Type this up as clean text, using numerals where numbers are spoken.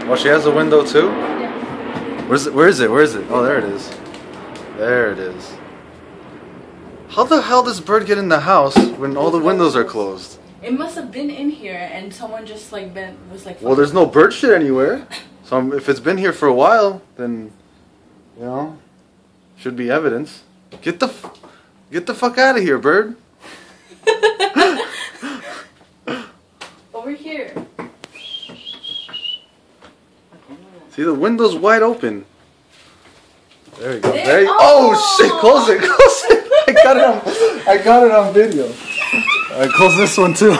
Oh, she has a window too? Yeah. Where is it? Oh, there it is. There it is. How the hell does bird get in the house when all the windows are closed? It must have been in here and someone just like was like. Well, there's no bird shit anywhere. So if it's been here for a while, then you know, should be evidence. Get the fuck out of here, bird. Over here. See, the window's wide open. There you go. There- There you, oh shit! Close it! Close it! I got it on video. Alright, close this one too.